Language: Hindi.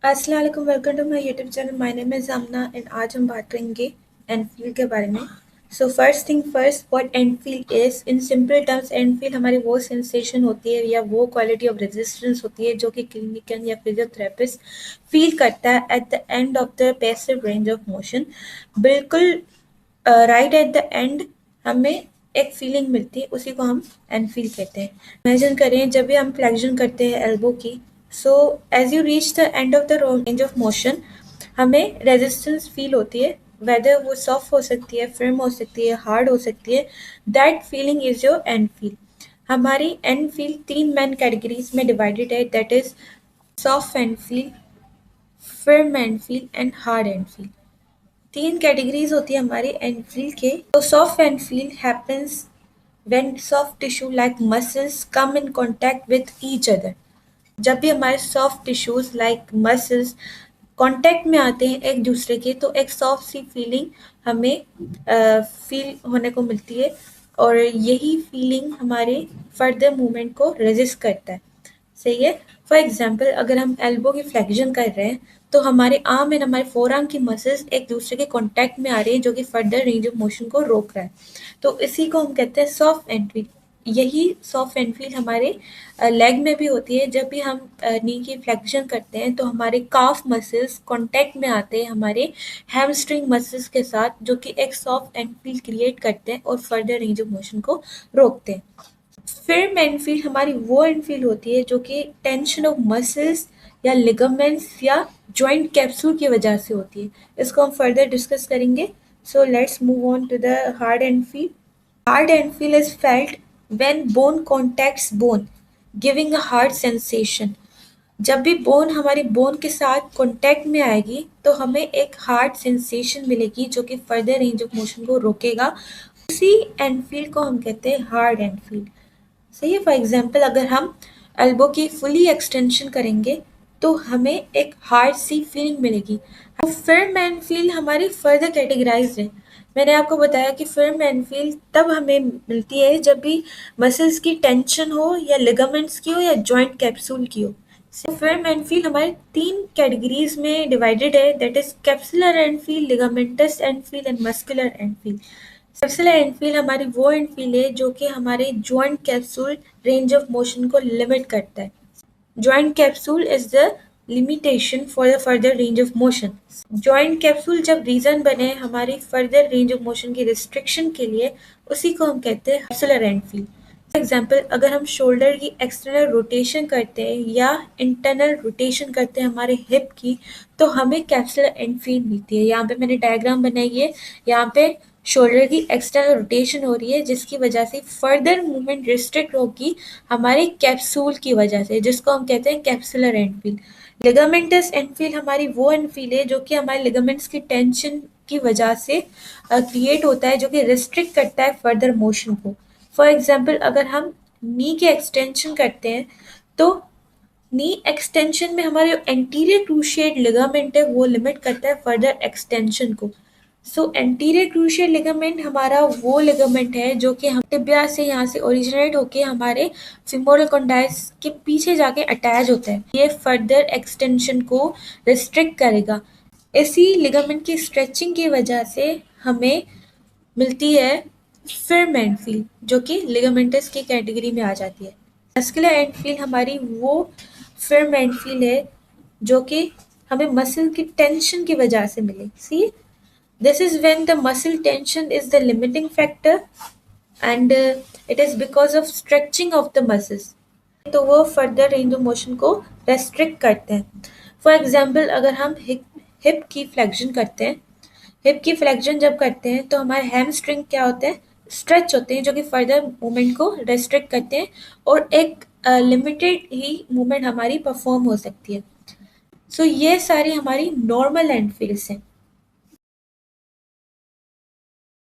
अस्सलाम वालेकुम, welcome to my YouTube channel. My name is Amna end आज हम बात करेंगे एंड फील के बारे में। So first thing first, what end feel is. In simple terms, end feel हमारी वो सेंसेशन होती है या वो क्वालिटी ऑफ रेजिस्टेंस होती है जो कि क्लिनिकल या फिजियोथेरेपिस्ट फील करता है at the end of the passive range of motion. बिल्कुल राइट एट द एंड हमें एक फीलिंग मिलती है, उसी को हम एंड फील कहते हैं। इमेजिन करें जब भी हम फ्लेक्शन करते हैं एल्बो की, so as you reach the end of the range of motion हमें रेजिस्टेंस फील होती है, वेदर वो सॉफ्ट हो सकती है, फर्म हो सकती है, हार्ड हो सकती है। That feeling is your and feel. हमारी एंड फील तीन मेन कैटेगरीज में डिवाइडेड है, that is soft and feel, firm and feel and hard end feel. तीन कैटेगरीज होती है हमारी एंड फील के। तो soft and feel happens when soft tissue like muscles come in contact with each other. जब भी हमारे soft tissues like muscles contact में आते हैं एक दूसरे के, तो एक सॉफ्ट सी फीलिंग हमें फील होने को मिलती है, और यही फीलिंग हमारे फर्दर मूवमेंट को रेजिस्ट करता है। सही है। फॉर एग्जाम्पल, अगर हम एल्बो की फ्लेक्शन कर रहे हैं तो हमारे आर्म एंड हमारे फोर आर्म की मसल्स एक दूसरे के कांटेक्ट में आ रही है, जो कि फर्दर रेंज ऑफ मोशन को रोक रहा है। तो इसी को हम कहते हैं सॉफ्ट एंड फील। यही सॉफ्ट एंड फील हमारे लेग में भी होती है। जब भी हम नी की फ्लेक्शन करते हैं तो हमारे काफ मसल्स कांटेक्ट में आते हैं हमारे हैमस्ट्रिंग मसल्स के साथ, जो कि एक सॉफ्ट एंड फील क्रिएट करते हैं और फर्दर रेंज ऑफ मोशन को रोकते हैं। फिर मेन फील हमारी वो एंड फील होती है जो कि टेंशन ऑफ मसल्स या लिगामेंट्स या जॉइंट कैप्सूल की वजह से होती है। इसको हम फर्दर डिस्कस करेंगे। So let's move on to the hard end feel. Hard end feel is felt when bone contacts bone, giving a hard sensation. जब भी बोन हमारी बोन के साथ कॉन्टैक्ट में आएगी तो हमें एक हार्ड सेंसेशन मिलेगी, जो कि फर्दर रेंज ऑफ मोशन को रोकेगा। उसी एंड फील को हम कहते हैं हार्ड एंड फील। सही है। फॉर एग्जाम्पल, अगर हम एल्बो की फुली एक्सटेंशन करेंगे तो हमें एक हार्ड सी फीलिंग मिलेगी। फिर मैन फील हमारी फर्दर कैटेगराइज है। मैंने आपको बताया कि फिर मैन फील तब हमें मिलती है जब भी मसल्स की टेंशन हो या लिगामेंट्स की हो या जॉइंट कैप्सूल की हो। फिर मैन फील हमारे तीन कैटेगरीज में डिवाइडेड है, that is capsular and feel, ligamentous and feel and muscular and feel. Capsular and feel हमारी वो एंड फील है जो कि हमारे joint capsule range of motion को लिमिट करता है। Joint capsule is the limitation for the further range of motion. Joint capsule जब रीजन बने हमारी फर्दर रेंज ऑफ मोशन की रिस्ट्रिक्शन के लिए, उसी को हम कहते हैं capsular and feel. For example, अगर हम शोल्डर की एक्सटर्नल रोटेशन करते हैं या इंटरनल रोटेशन करते हैं हमारे हिप की, तो हमें कैप्सुलर एंड फील मिलती है। यहाँ पे मैंने डायग्राम बनाई है। यहाँ पे शोल्डर की एक्सटर्नल रोटेशन हो रही है, जिसकी वजह से फर्दर मूवमेंट रिस्ट्रिक्ट होगी हमारे कैप्सूल की वजह से, जिसको हम कहते हैं capsular and feel. Ligamentous and feel हमारी वो एंड फील है जो कि हमारे लिगामेंट्स की टेंशन की वजह से क्रिएट होता है, जो कि रिस्ट्रिक्ट करता है फर्दर मोशन को। फॉर एग्जाम्पल, अगर हम नी के एक्सटेंशन करते हैं तो नी एक्सटेंशन में हमारे एंटीरियर क्रूशिएट लिगामेंट है, वो लिमिट करता है फर्दर एक्सटेंशन को। सो एंटीरियर क्रूशिएट लिगामेंट हमारा वो लिगामेंट है जो कि हम टिबिया से यहाँ से ओरिजिनेट होके हमारे फिमोरल कॉन्डाइल्स के पीछे जाके अटैच होता है। ये फर्दर एक्सटेंशन को रिस्ट्रिक्ट करेगा। इसी लिगामेंट की स्ट्रेचिंग की वजह से हमें मिलती है फिर एंड फील, जो कि लिगामेंटस की कैटेगरी में आ जाती है। मस्कुलर एंड फील हमारी वो फिर एंड फील है जो कि हमें मसल की टेंशन की वजह से मिले। सी, this is when the muscle tension is the limiting factor and it is because of stretching of the muscles. तो वो फर्दर रेंज ऑफ मोशन को रेस्ट्रिक्ट करते हैं। फॉर एग्जाम्पल, अगर हम हिप की फ्लेक्शन करते हैं, हिप की फ्लेक्शन जब करते हैं तो हमारे हैमस्ट्रिंग क्या होते हैं, स्ट्रेच होते हैं, जो कि फर्दर मूवमेंट को रेस्ट्रिक्ट करते हैं और एक लिमिटेड ही मूवमेंट हमारी परफॉर्म हो सकती है। सो ये सारी हमारी नॉर्मल एंड फील्स हैं।